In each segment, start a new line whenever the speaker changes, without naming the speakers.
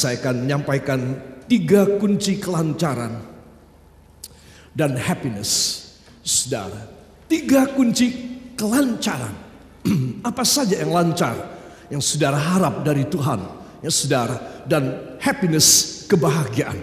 saya akan menyampaikan 3 kunci kelancaran dan happiness. Saudara, 3 kunci kelancaran. Apa saja yang lancar, yang saudara harap dari Tuhan, ya saudara, dan happiness, kebahagiaan.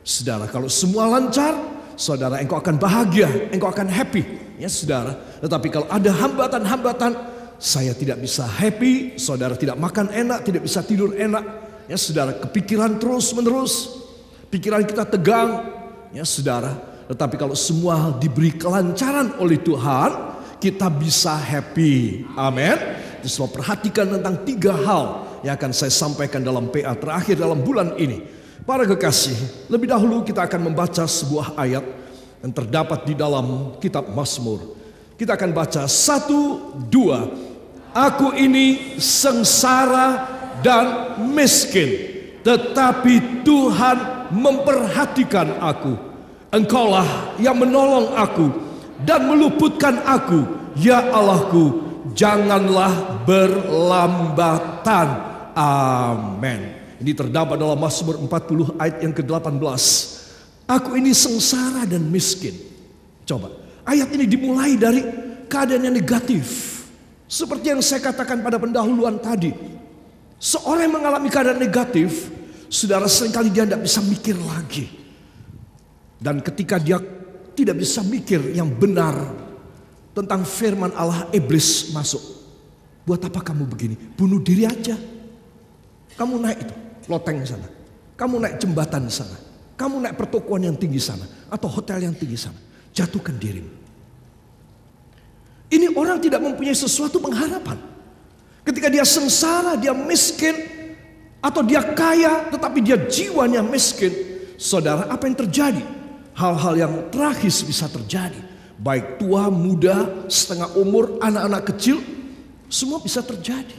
Saudara, kalau semua lancar, saudara, engkau akan bahagia, engkau akan happy, ya saudara. Tetapi kalau ada hambatan-hambatan, saya tidak bisa happy, saudara tidak makan enak, tidak bisa tidur enak, ya saudara, kepikiran terus menerus, pikiran kita tegang, ya saudara. Tetapi kalau semua diberi kelancaran oleh Tuhan, kita bisa happy. Amin. Jadi semua perhatikan tentang 3 hal yang akan saya sampaikan dalam PA terakhir dalam bulan ini. Para kekasih, lebih dahulu kita akan membaca sebuah ayat yang terdapat di dalam kitab Mazmur. Kita akan baca 1, 2. Aku ini sengsara dan miskin, tetapi Tuhan memperhatikan aku. Engkaulah yang menolong aku dan meluputkan aku, ya Allahku, janganlah berlambatan. Amin. Ini terdapat dalam Mazmur 40 ayat yang ke-18. Aku ini sengsara dan miskin. Coba, ayat ini dimulai dari keadaan yang negatif. Seperti yang saya katakan pada pendahuluan tadi. Seorang yang mengalami keadaan negatif, saudara, seringkali dia tidak bisa mikir lagi. Dan ketika dia tidak bisa mikir yang benar tentang firman Allah, iblis masuk. Buat apa kamu begini? Bunuh diri aja. Kamu naik itu loteng sana, kamu naik jembatan sana, kamu naik pertokoan yang tinggi sana, atau hotel yang tinggi sana. Jatuhkan dirimu. Ini orang tidak mempunyai sesuatu pengharapan. Ketika dia sengsara, dia miskin, atau dia kaya tetapi dia jiwanya miskin, saudara, apa yang terjadi? Hal-hal yang tragis bisa terjadi. Baik tua, muda, setengah umur, anak-anak kecil, semua bisa terjadi.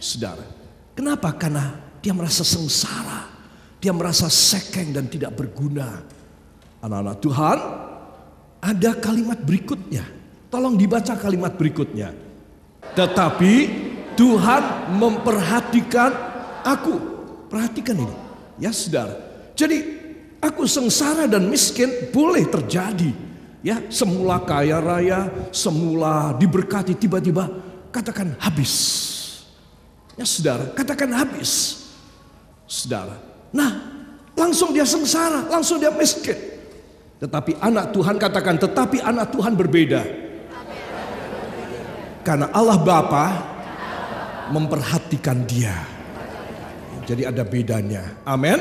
Saudara, kenapa? Karena dia merasa sengsara, dia merasa sekeng dan tidak berguna. Anak-anak Tuhan, ada kalimat berikutnya. Tolong dibaca kalimat berikutnya. Tetapi Tuhan memperhatikan aku. Perhatikan ini, ya saudara. Jadi aku sengsara dan miskin boleh terjadi. Ya, semula kaya raya, semula diberkati, tiba-tiba katakan habis. Ya saudara, katakan habis. Saudara, nah langsung dia sengsara, langsung dia miskin. Tetapi anak Tuhan, katakan, tetapi anak Tuhan berbeda. Karena Allah Bapa memperhatikan dia. Jadi ada bedanya. Amin.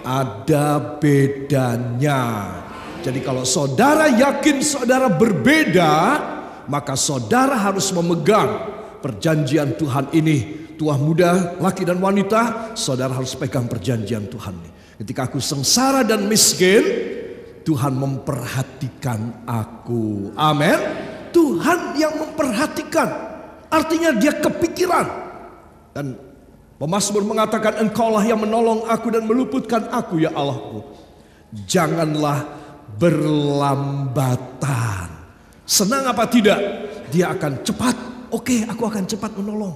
Ada bedanya. Jadi kalau saudara yakin saudara berbeda, maka saudara harus memegang perjanjian Tuhan ini. Tua muda, laki dan wanita, saudara harus pegang perjanjian Tuhan ini. Ketika aku sengsara dan miskin, Tuhan memperhatikan aku. Amin. Tuhan yang memperhatikan. Artinya dia kepikiran. Dan pemazmur mengatakan, engkaulah yang menolong aku dan meluputkan aku, ya Allahku. Janganlah berlambatan. Senang apa tidak? Dia akan cepat. Oke, aku akan cepat menolong.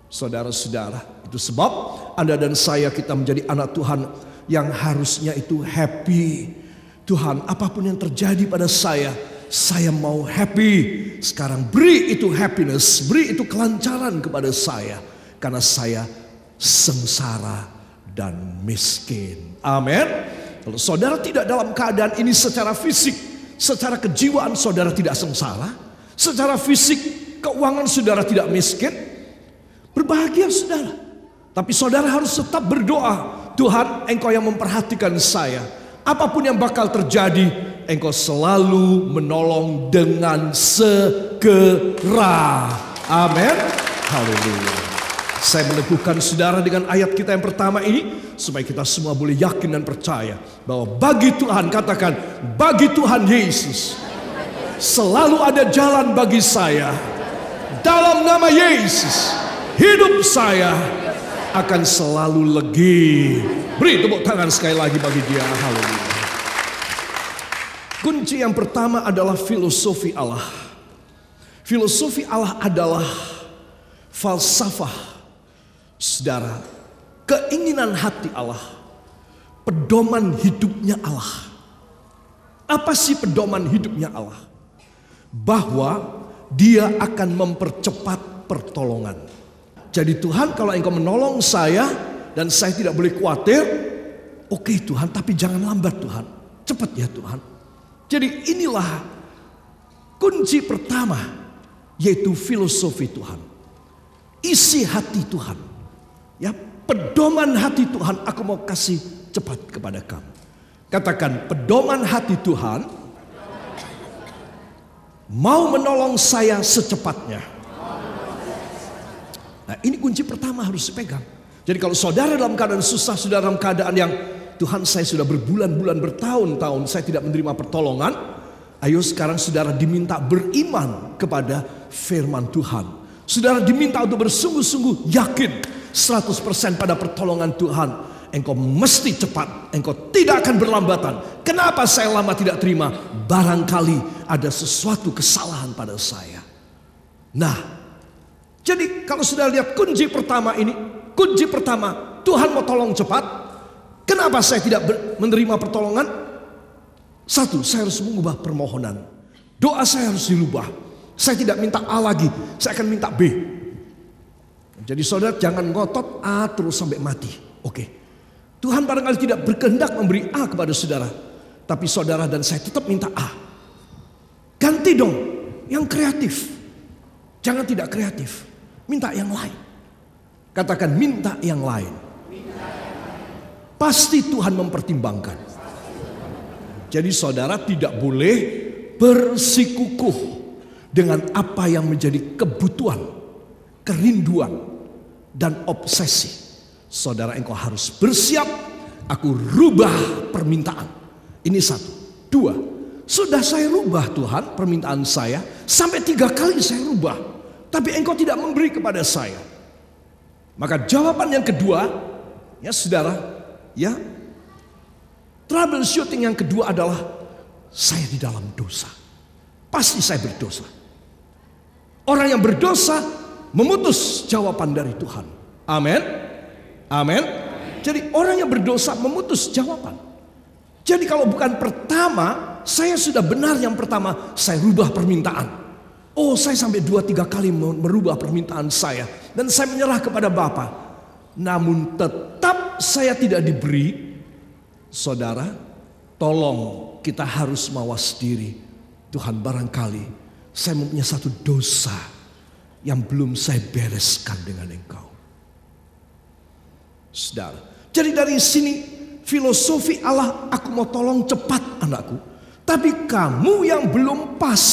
Saudara-saudara, itu sebab Anda dan saya, kita menjadi anak Tuhan yang harusnya itu happy. Tuhan, apapun yang terjadi pada saya mau happy. Sekarang beri itu happiness, beri itu kelancaran kepada saya. Karena saya sengsara dan miskin. Amin. Kalau saudara tidak dalam keadaan ini secara fisik, secara kejiwaan saudara tidak sengsara, secara fisik keuangan saudara tidak miskin, berbahagia saudara. Tapi saudara harus tetap berdoa, Tuhan, engkau yang memperhatikan saya. Apapun yang bakal terjadi, engkau selalu menolong dengan segera. Amin. Haleluya. Saya meneguhkan saudara dengan ayat kita yang pertama ini, supaya kita semua boleh yakin dan percaya bahwa bagi Tuhan, katakan, bagi Tuhan Yesus selalu ada jalan bagi saya. Dalam nama Yesus, hidup saya akan selalu legi. Beri tepuk tangan sekali lagi bagi dia. Haleluya. Kunci yang pertama adalah filosofi Allah. Filosofi Allah adalah falsafah, saudara, keinginan hati Allah, pedoman hidupnya Allah. Apa sih pedoman hidupnya Allah? Bahwa Dia akan mempercepat pertolongan. Jadi Tuhan, kalau Engkau menolong saya dan saya tidak boleh khawatir, oke Tuhan, tapi jangan lambat Tuhan. Cepat ya Tuhan. Jadi inilah kunci pertama, yaitu filosofi Tuhan. Isi hati Tuhan. Ya, pedoman hati Tuhan aku mau kasih cepat kepada kamu. Katakan, pedoman hati Tuhan mau menolong saya secepatnya. Nah, ini kunci pertama harus dipegang. Jadi kalau saudara dalam keadaan susah, saudara dalam keadaan yang Tuhan, saya sudah berbulan-bulan, bertahun-tahun saya tidak menerima pertolongan. Ayo sekarang saudara diminta beriman kepada firman Tuhan. Saudara diminta untuk bersungguh-sungguh yakin 100% pada pertolongan Tuhan. Engkau mesti cepat, engkau tidak akan berlambatan. Kenapa saya lama tidak terima? Barangkali ada sesuatu kesalahan pada saya. Nah, jadi kalau sudah lihat kunci pertama ini, kunci pertama, Tuhan mau tolong cepat. Kenapa saya tidak menerima pertolongan? Satu, saya harus mengubah permohonan. Doa saya harus dirubah. Saya tidak minta A lagi, saya akan minta B. Jadi saudara jangan ngotot A terus sampai mati. Oke. Tuhan barangkali tidak berkehendak memberi A kepada saudara, tapi saudara dan saya tetap minta A. Ganti dong yang kreatif. Jangan tidak kreatif. Minta yang lain. Katakan minta yang lain. Pasti Tuhan mempertimbangkan. Jadi saudara tidak boleh bersikukuh dengan apa yang menjadi kebutuhan, kerinduan, dan obsesi. Saudara, engkau harus bersiap. Aku rubah permintaan. Ini satu. Dua, sudah saya rubah Tuhan permintaan saya. Sampai 3 kali saya rubah. Tapi engkau tidak memberi kepada saya. Maka jawaban yang kedua, ya saudara, ya, troubleshooting yang kedua adalah saya di dalam dosa. Pasti saya berdosa. Orang yang berdosa memutus jawaban dari Tuhan. Amin. Amin. Jadi orang yang berdosa memutus jawaban. Jadi kalau bukan pertama, saya sudah benar yang pertama, saya rubah permintaan. Oh, saya sampai 2-3 kali merubah permintaan saya. Dan saya menyerah kepada Bapa. Namun tetap saya tidak diberi. Saudara, tolong kita harus mawas diri. Tuhan, barangkali saya mempunyai satu dosa yang belum saya bereskan dengan Engkau. Saudara, jadi dari sini filosofi Allah, aku mau tolong cepat anakku. Tapi kamu yang belum pas.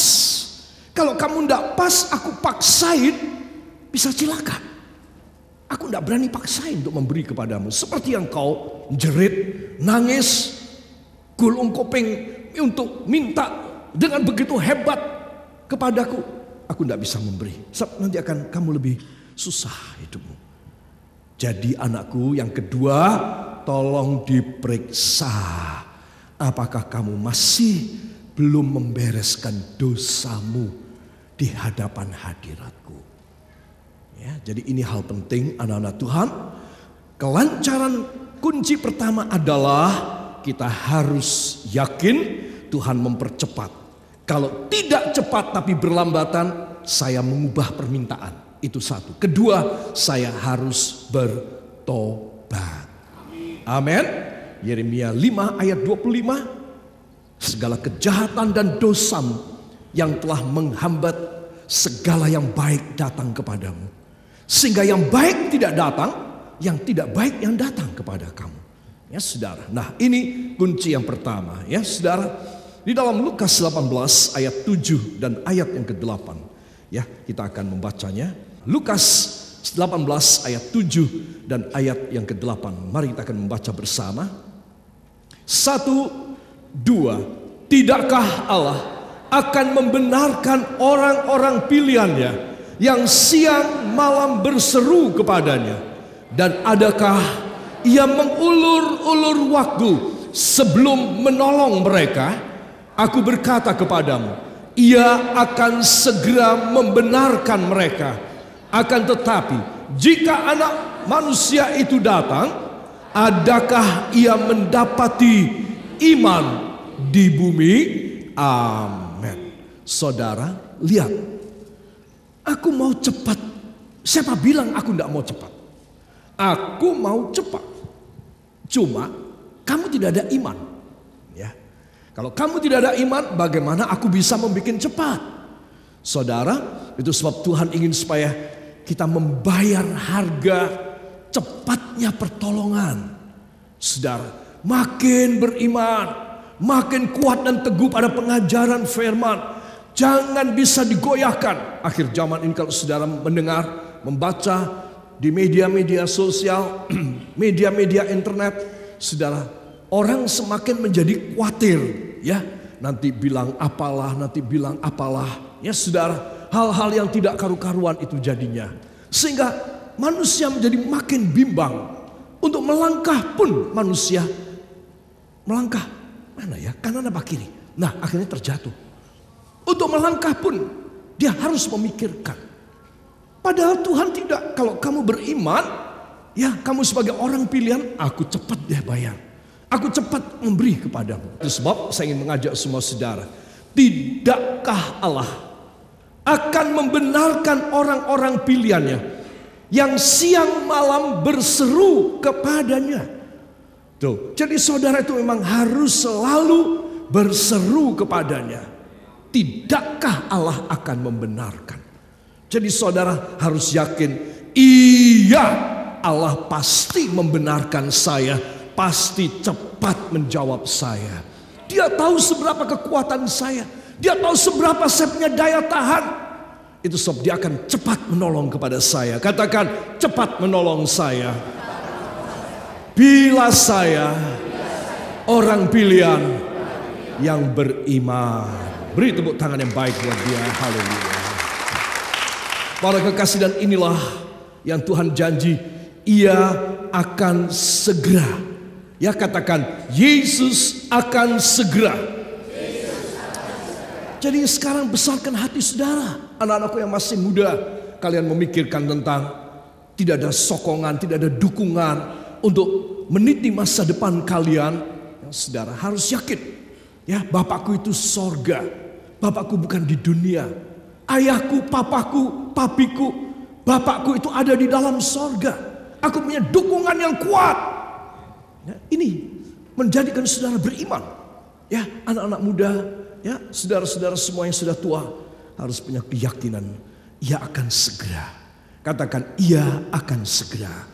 Kalau kamu tidak pas, aku paksain, bisa celaka. Aku tidak berani paksain untuk memberi kepadamu. Seperti yang kau jerit, nangis, gulung kopeng untuk minta dengan begitu hebat kepadaku. Aku tidak bisa memberi. Sebab nanti akan kamu lebih susah hidupmu. Jadi anakku yang kedua, tolong diperiksa. Apakah kamu masih belum membereskan dosamu di hadapan hadiratku? Ya, jadi ini hal penting anak-anak Tuhan. Kelancaran kunci pertama adalah kita harus yakin Tuhan mempercepat. Kalau tidak cepat tapi berlambatan, saya mengubah permintaan. Itu satu. Kedua, saya harus bertobat. Amin. Yeremia 5 ayat 25. Segala kejahatan dan dosamu yang telah menghambat segala yang baik datang kepadamu. Sehingga yang baik tidak datang, yang tidak baik yang datang kepada kamu. Ya saudara. Nah, ini kunci yang pertama. Ya saudara. Di dalam Lukas 18 ayat 7 dan ayat yang ke-8. Ya, kita akan membacanya. Lukas 18 ayat 7 dan ayat yang ke-8. Mari kita akan membaca bersama. 1, 2. Tidakkah Allah akan membenarkan orang-orang pilihannya yang siang malam berseru kepadanya? Dan adakah ia mengulur-ulur waktu sebelum menolong mereka? Aku berkata kepadamu, ia akan segera membenarkan mereka. Akan tetapi, jika anak manusia itu datang, adakah ia mendapati iman di bumi? Amin. Saudara, lihat. Aku mau cepat. Siapa bilang aku tidak mau cepat? Aku mau cepat. Cuma kamu tidak ada iman. Ya. Kalau kamu tidak ada iman, bagaimana aku bisa membuat cepat? Saudara, itu sebab Tuhan ingin supaya kita membayar harga cepatnya pertolongan. Saudara, makin beriman, makin kuat dan teguh pada pengajaran firman. Jangan bisa digoyahkan. Akhir zaman ini kalau saudara mendengar, membaca di media-media sosial, media-media internet, saudara, orang semakin menjadi khawatir. Ya, nanti bilang apalah, nanti bilang apalah. Ya saudara, hal-hal yang tidak karu-karuan itu jadinya. Sehingga manusia menjadi makin bimbang. Untuk melangkah pun manusia melangkah mana ya, kanan apa kiri. Nah akhirnya terjatuh. Untuk melangkah pun dia harus memikirkan. Padahal Tuhan tidak. Kalau kamu beriman, ya kamu sebagai orang pilihan, aku cepat deh bayar. Aku cepat memberi kepadamu. Itu sebab saya ingin mengajak semua saudara. Tidakkah Allah akan membenarkan orang-orang pilihannya yang siang malam berseru kepadanya? Tuh, jadi saudara itu memang harus selalu berseru kepadanya. Tidakkah Allah akan membenarkan? Jadi saudara harus yakin, iya Allah pasti membenarkan saya, pasti cepat menjawab saya. Dia tahu seberapa kekuatan saya, dia tahu seberapa saya punya daya tahan. Itu sebab dia akan cepat menolong kepada saya. Katakan, cepat menolong saya. Bila saya orang pilihan yang beriman. Beri tepuk tangan yang baik buat dia. Haleluya. Para kekasih, dan inilah yang Tuhan janji, ia akan segera. Ya katakan, Yesus akan segera. Jadi sekarang besarkan hati saudara. Anak-anakku yang masih muda, kalian memikirkan tentang tidak ada sokongan, tidak ada dukungan untuk meniti masa depan kalian. Ya, saudara harus yakin, ya Bapakku itu sorga. Bapakku bukan di dunia. Ayahku, papaku, papiku, Bapakku itu ada di dalam sorga. Aku punya dukungan yang kuat. Ya, ini menjadikan saudara beriman. Ya, anak-anak muda, ya, saudara-saudara semua yang sudah tua harus punya keyakinan. Ia akan segera. Katakan, ia akan segera.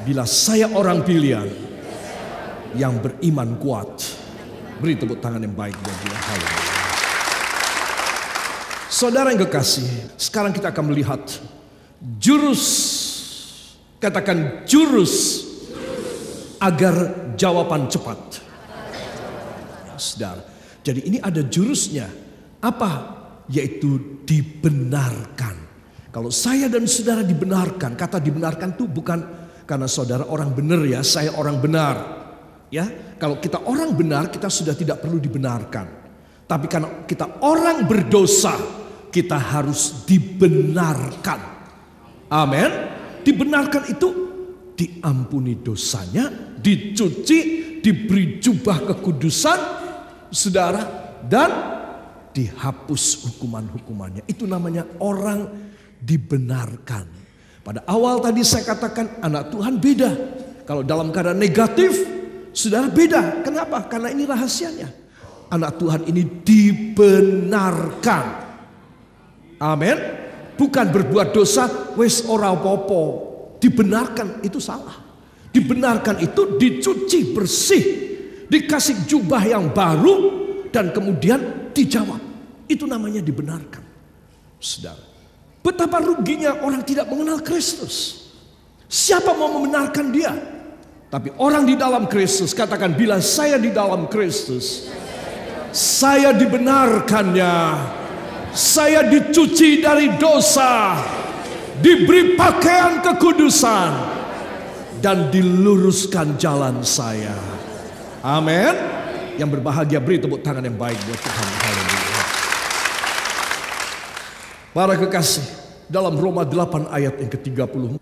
Bila saya orang pilihan yang beriman kuat. Beri tepuk tangan yang baik buat dia. Haleluya. Saudara yang kekasih, sekarang kita akan melihat jurus. Katakan jurus agar jawaban cepat. Ya, saudara. Jadi ini ada jurusnya. Apa? Yaitu dibenarkan. Kalau saya dan saudara dibenarkan, kata dibenarkan itu bukan karena saudara orang benar ya, saya orang benar. Ya, kalau kita orang benar, kita sudah tidak perlu dibenarkan. Tapi karena kita orang berdosa, kita harus dibenarkan. Amin. Dibenarkan itu diampuni dosanya, dicuci, diberi jubah kekudusan, saudara, dan dihapus hukuman-hukumannya. Itu namanya orang dibenarkan. Pada awal tadi saya katakan anak Tuhan beda. Kalau dalam keadaan negatif, saudara beda. Kenapa? Karena ini rahasianya. Anak Tuhan ini dibenarkan. Amin. Bukan berbuat dosa, wes ora popo. Dibenarkan itu salah. Dibenarkan itu dicuci bersih, dikasih jubah yang baru, dan kemudian dijawab. Itu namanya dibenarkan. Saudara, betapa ruginya orang tidak mengenal Kristus. Siapa mau membenarkan dia? Tapi orang di dalam Kristus, katakan, bila saya di dalam Kristus, saya dibenarkannya. Saya dicuci dari dosa, diberi pakaian kekudusan, dan diluruskan jalan saya. Amin. Yang berbahagia beri tepuk tangan yang baik buat Tuhan. Haleluya. Para kekasih, dalam Roma 8 ayat yang ke-30,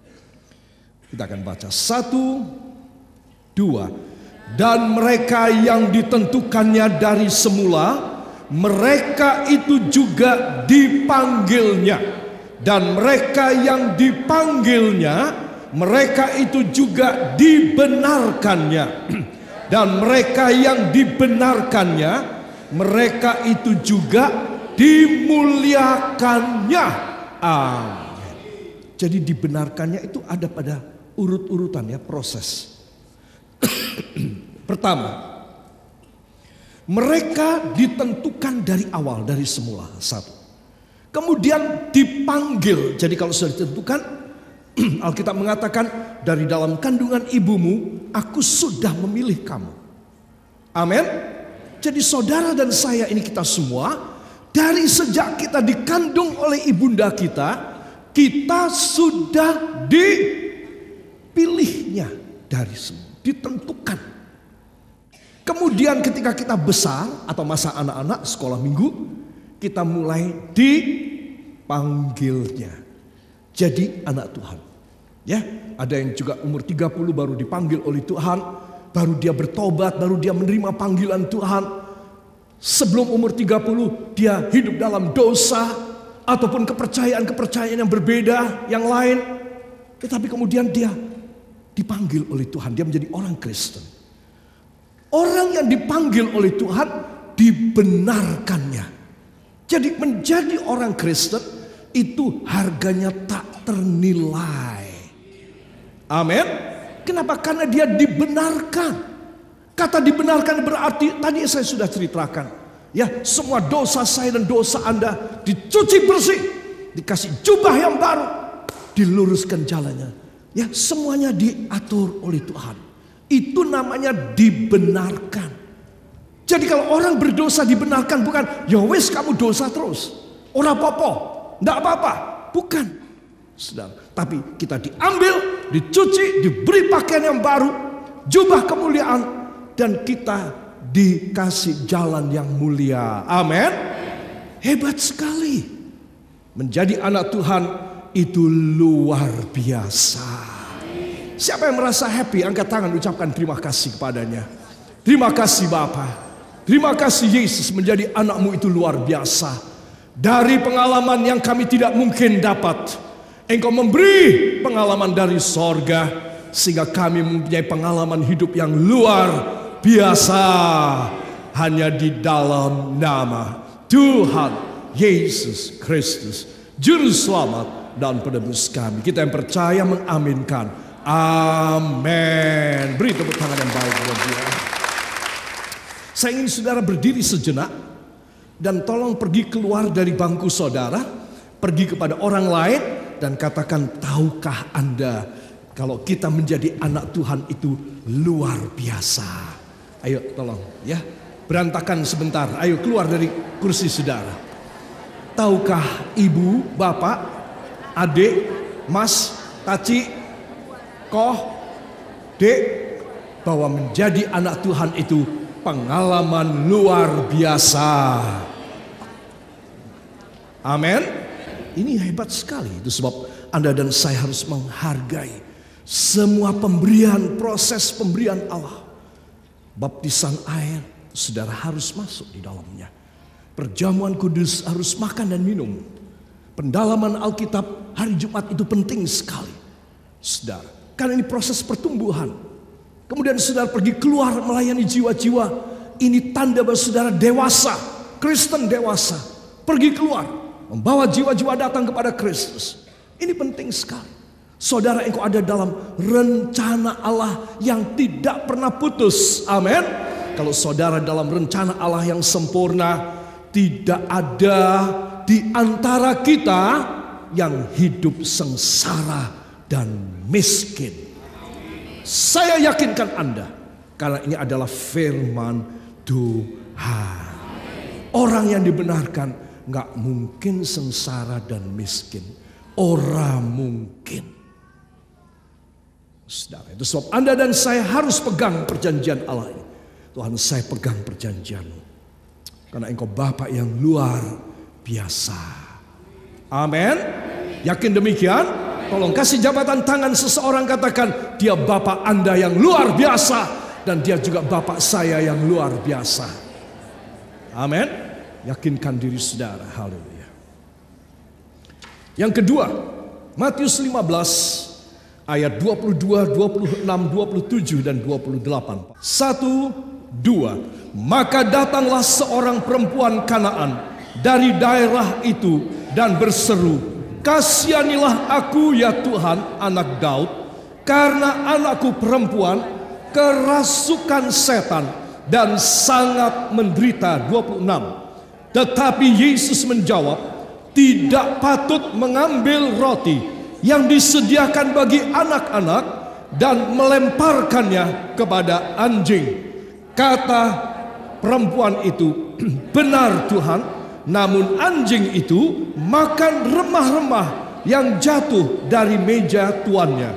Kita akan baca 1, 2. Dan mereka yang ditentukannya dari semula, mereka itu juga dipanggilnya. Dan mereka yang dipanggilnya, mereka itu juga dibenarkannya. Dan mereka yang dibenarkannya, mereka itu juga dimuliakannya. Amin. Jadi dibenarkannya itu ada pada urut-urutan ya, proses. Pertama, mereka ditentukan dari awal, dari semula. 1. Kemudian dipanggil. Jadi kalau sudah ditentukan, Alkitab mengatakan, dari dalam kandungan ibumu, aku sudah memilih kamu. Amin. Jadi saudara dan saya ini, kita semua, dari sejak kita dikandung oleh ibunda kita sudah dipilihnya dari semua, ditentukan. Kemudian ketika kita besar atau masa anak-anak sekolah minggu, kita mulai dipanggilnya jadi anak Tuhan. Ya, ada yang juga umur 30 baru dipanggil oleh Tuhan, baru dia bertobat, baru dia menerima panggilan Tuhan. Sebelum umur 30 dia hidup dalam dosa ataupun kepercayaan-kepercayaan yang berbeda, yang lain. Tetapi kemudian dia dipanggil oleh Tuhan, dia menjadi orang Kristen. Orang yang dipanggil oleh Tuhan dibenarkannya. Jadi menjadi orang Kristen itu harganya tak ternilai. Amin. Kenapa? Karena dia dibenarkan. Kata dibenarkan berarti tadi saya sudah ceritakan. Ya, semua dosa saya dan dosa Anda dicuci bersih, dikasih jubah yang baru, diluruskan jalannya. Ya, semuanya diatur oleh Tuhan. Itu namanya dibenarkan. Jadi kalau orang berdosa dibenarkan, bukan ya wes kamu dosa terus, ora apa-apa, ndak apa-apa, bukan. Saudara, tapi kita diambil, dicuci, diberi pakaian yang baru, jubah kemuliaan, dan kita dikasih jalan yang mulia. Amin. Hebat sekali. Menjadi anak Tuhan itu luar biasa. Siapa yang merasa happy, angkat tangan, ucapkan terima kasih kepadanya. Terima kasih Bapa. Terima kasih Yesus, menjadi anakmu itu luar biasa. Dari pengalaman yang kami tidak mungkin dapat, Engkau memberi pengalaman dari sorga, sehingga kami mempunyai pengalaman hidup yang luar biasa. Hanya di dalam nama Tuhan Yesus Kristus, Juru Selamat dan Penebus kami. Kita yang percaya mengaminkan. Amin. Beri tepuk tangan yang baik buat dia. Saya ingin saudara berdiri sejenak dan tolong pergi keluar dari bangku saudara, pergi kepada orang lain dan katakan, tahukah Anda kalau kita menjadi anak Tuhan itu luar biasa. Ayo tolong ya, berantakan sebentar. Ayo keluar dari kursi saudara. Tahukah ibu, bapak, adik, mas, taci, koh, dek, bahwa menjadi anak Tuhan itu pengalaman luar biasa. Amin. Ini hebat sekali. Itu sebab Anda dan saya harus menghargai semua pemberian, proses pemberian Allah. Baptisan air, saudara harus masuk di dalamnya. Perjamuan kudus harus makan dan minum. Pendalaman Alkitab hari Jumat itu penting sekali, saudara. Karena ini proses pertumbuhan. Kemudian saudara pergi keluar melayani jiwa-jiwa. Ini tanda bahwa saudara dewasa, Kristen dewasa. Pergi keluar, membawa jiwa-jiwa datang kepada Kristus. Ini penting sekali. Saudara, engkau ada dalam rencana Allah yang tidak pernah putus. Amin. Kalau saudara dalam rencana Allah yang sempurna, tidak ada di antara kita yang hidup sengsara dan miskin. Saya yakinkan Anda, karena ini adalah firman Tuhan. Orang yang dibenarkan nggak mungkin sengsara dan miskin. Orang mungkin. Saudara, itu sebab Anda dan saya harus pegang perjanjian Allah ini. Tuhan, saya pegang perjanjian-Mu, karena Engkau Bapa yang luar biasa. Amin. Yakin demikian? Tolong kasih jabatan tangan seseorang, katakan, dia Bapak Anda yang luar biasa, dan dia juga Bapak saya yang luar biasa. Amin. Yakinkan diri saudara. Haleluya. Yang kedua, Matius 15 ayat 22, 26, 27 dan 28. 1, 2. Maka datanglah seorang perempuan Kanaan dari daerah itu dan berseru, "Kasihanilah aku ya Tuhan, anak Daud, karena anakku perempuan kerasukan setan dan sangat menderita." 26. Tetapi Yesus menjawab, "Tidak patut mengambil roti yang disediakan bagi anak-anak dan melemparkannya kepada anjing." Kata perempuan itu, "Benar Tuhan, namun anjing itu makan remah-remah yang jatuh dari meja tuannya."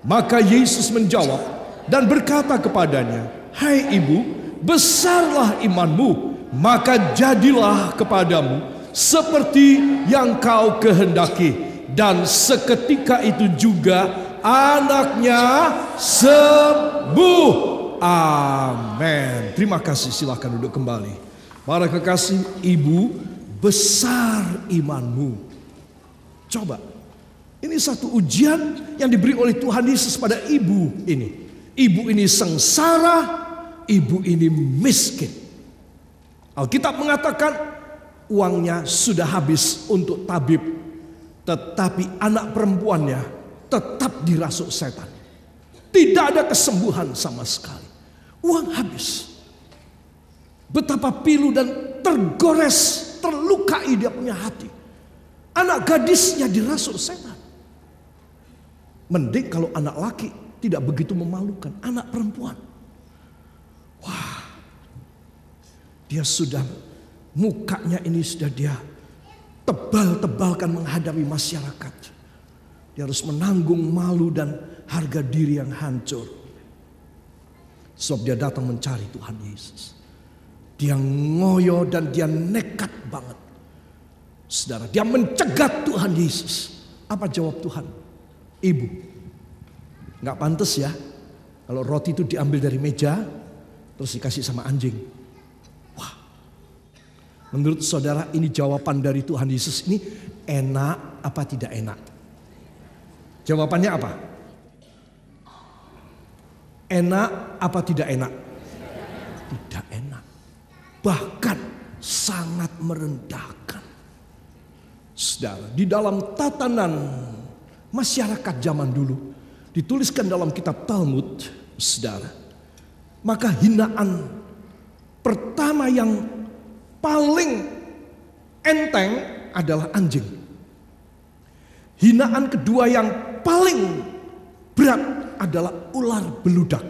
Maka Yesus menjawab dan berkata kepadanya, "Hai ibu, besarlah imanmu, maka jadilah kepadamu seperti yang kau kehendaki." Dan seketika itu juga anaknya sembuh. Amin. Terima kasih, silakan duduk kembali. Para kekasih, ibu, besar imanmu. Coba, ini satu ujian yang diberi oleh Tuhan Yesus pada ibu ini. Ibu ini sengsara, ibu ini miskin. Alkitab mengatakan uangnya sudah habis untuk tabib, tetapi anak perempuannya tetap dirasuk setan. Tidak ada kesembuhan sama sekali. Uang habis. Betapa pilu dan tergores, terlukai dia punya hati. Anak gadisnya dirasuk setan. Mending kalau anak laki tidak begitu memalukan. Anak perempuan, wah, dia sudah, mukanya ini sudah dia tebal-tebalkan menghadapi masyarakat. Dia harus menanggung malu dan harga diri yang hancur. Sebab dia datang mencari Tuhan Yesus. Dia ngoyo dan dia nekat banget. Saudara, dia mencegat Tuhan Yesus. Apa jawab Tuhan? "Ibu, gak pantas ya kalau roti itu diambil dari meja terus dikasih sama anjing." Wah, menurut saudara ini jawaban dari Tuhan Yesus ini enak apa tidak enak? Jawabannya apa? Enak apa tidak enak? Tidak enak. Bahkan sangat merendahkan. Saudara, di dalam tatanan masyarakat zaman dulu, dituliskan dalam kitab Talmud, saudara, maka hinaan pertama yang paling enteng adalah anjing. Hinaan kedua yang paling berat adalah ular beludak.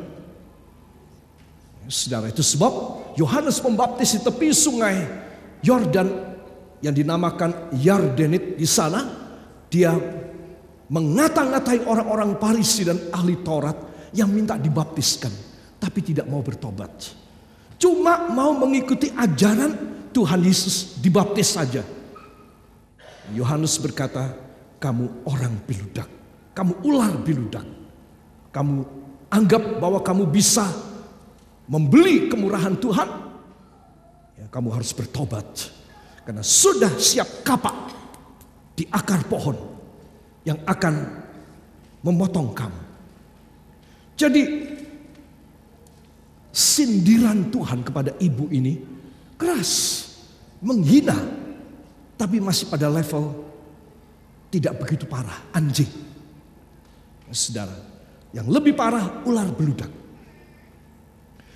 Saudara, itu sebab Yohanes Pembaptis di tepi sungai Yordan yang dinamakan Yardenit, di sana dia mengata-ngatai orang-orang Farisi dan ahli Taurat yang minta dibaptiskan tapi tidak mau bertobat. Cuma mau mengikuti ajaran Tuhan Yesus, dibaptis saja. Yohanes berkata, "Kamu orang beludak, kamu ular beludak. Kamu anggap bahwa kamu bisa membeli kemurahan Tuhan, ya, kamu harus bertobat. Karena sudah siap kapak di akar pohon yang akan memotong kamu." Jadi sindiran Tuhan kepada ibu ini keras, menghina, tapi masih pada level tidak begitu parah, anjing. Saudara, yang lebih parah ular beludak.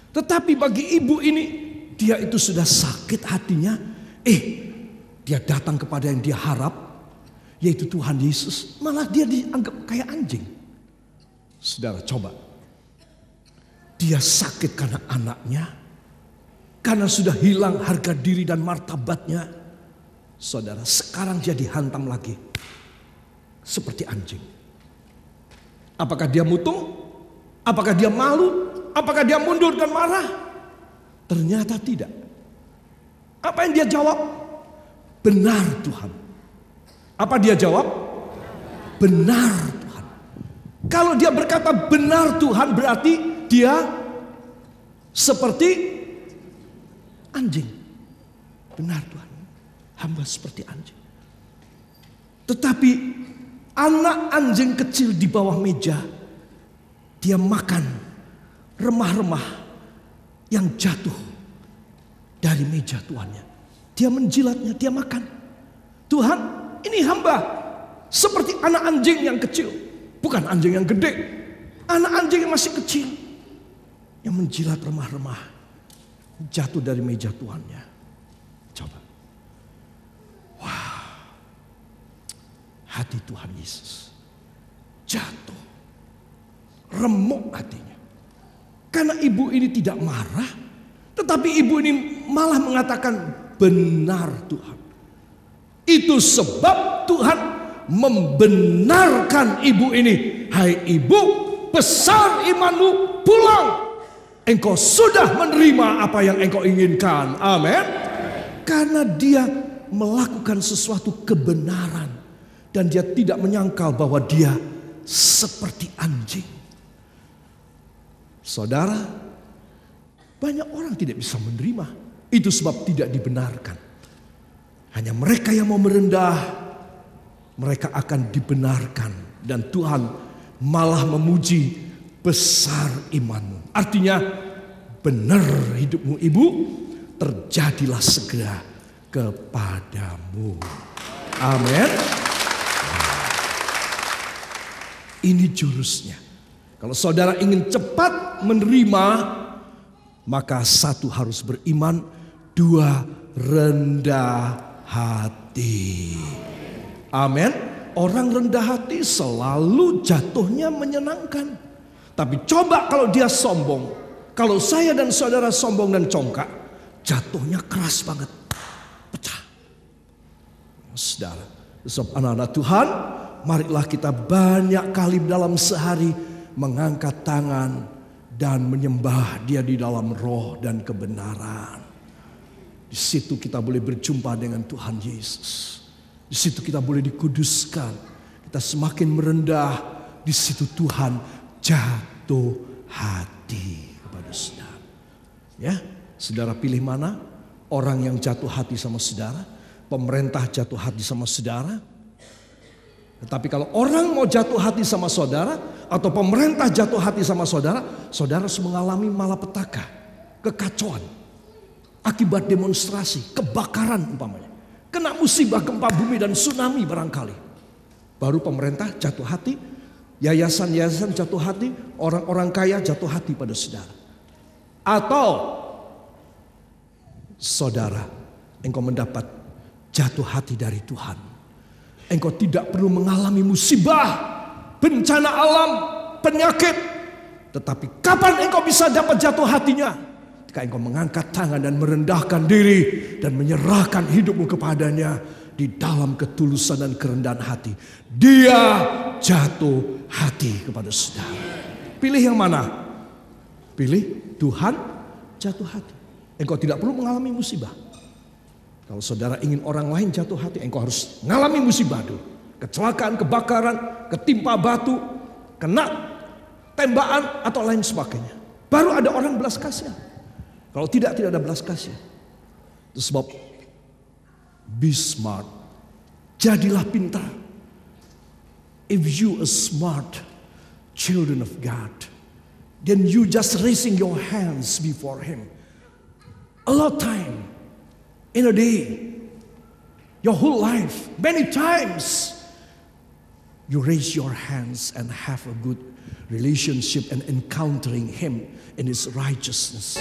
Tetapi bagi ibu ini, dia itu sudah sakit hatinya. Dia datang kepada yang dia harap, yaitu Tuhan Yesus. Malah dia dianggap kayak anjing. Saudara, coba. Dia sakit karena anaknya, karena sudah hilang harga diri dan martabatnya. Saudara, sekarang dia dihantam lagi seperti anjing. Apakah dia mutung? Apakah dia malu? Apakah dia mundur dan marah? Ternyata tidak. Apa yang dia jawab? Benar Tuhan. Apa dia jawab? benar Tuhan. Kalau dia berkata benar Tuhan, berarti dia seperti anjing. Benar Tuhan, hamba seperti anjing. Tetapi anak anjing kecil di bawah meja, dia makan remah-remah yang jatuh dari meja tuannya. Dia menjilatnya, dia makan. Tuhan, ini hamba seperti anak anjing yang kecil. Bukan anjing yang gede, anak anjing yang masih kecil, yang menjilat remah-remah jatuh dari meja tuannya. Coba. Wah, hati Tuhan Yesus jatuh, remuk hatinya. Karena ibu ini tidak marah, tetapi ibu ini malah mengatakan benar Tuhan. Itu sebab Tuhan membenarkan ibu ini. Hai ibu, besar imanmu, pulang. Engkau sudah menerima apa yang engkau inginkan. Amin. Karena dia melakukan sesuatu kebenaran. Dan dia tidak menyangkal bahwa dia seperti anjing. Saudara, banyak orang tidak bisa menerima. Itu sebab tidak dibenarkan. Hanya mereka yang mau merendah, mereka akan dibenarkan. Dan Tuhan malah memuji besar imanmu. Artinya benar hidupmu ibu, terjadilah segera kepadamu. Amin. Ini jurusnya. Kalau saudara ingin cepat menerima, maka satu harus beriman, dua rendah hati. Amin. Orang rendah hati selalu jatuhnya menyenangkan. Tapi coba kalau dia sombong. Kalau saya dan saudara sombong dan congkak, jatuhnya keras banget. Pecah. Saudara, sebab anak-anak Tuhan, marilah kita banyak kali dalam sehari mengangkat tangan dan menyembah Dia di dalam roh dan kebenaran. Di situ kita boleh berjumpa dengan Tuhan Yesus. Di situ kita boleh dikuduskan. Kita semakin merendah. Di situ Tuhan jatuh hati kepada saudara. Ya, saudara pilih mana? Orang yang jatuh hati sama saudara, pemerintah jatuh hati sama saudara. Tetapi kalau orang mau jatuh hati sama saudara atau pemerintah jatuh hati sama saudara, saudara harus mengalami malapetaka, kekacauan, akibat demonstrasi, kebakaran umpamanya, kena musibah gempa bumi dan tsunami barangkali. Baru pemerintah jatuh hati, yayasan-yayasan jatuh hati, orang-orang kaya jatuh hati pada saudara. Atau saudara, engkau mendapat jatuh hati dari Tuhan. Engkau tidak perlu mengalami musibah, bencana alam, penyakit. Tetapi kapan engkau bisa dapat jatuh hatinya? Ketika engkau mengangkat tangan dan merendahkan diri dan menyerahkan hidupmu kepadanya di dalam ketulusan dan kerendahan hati. Dia jatuh hati kepada saudara. Pilih yang mana? Pilih Tuhan jatuh hati. Engkau tidak perlu mengalami musibah. Kalau saudara ingin orang lain jatuh hati, engkau harus mengalami musibah dulu. Kecelakaan, kebakaran, ketimpa batu, kena tembakan atau lain sebagainya. Baru ada orang belas kasihan. Kalau tidak ada belas kasihan. Itu sebab be smart. Jadilah pintar. If you are smart children of God, then you just raising your hands before Him. A lot of time in a day, your whole life, many times, you raise your hands and have a good relationship and encountering Him in His righteousness.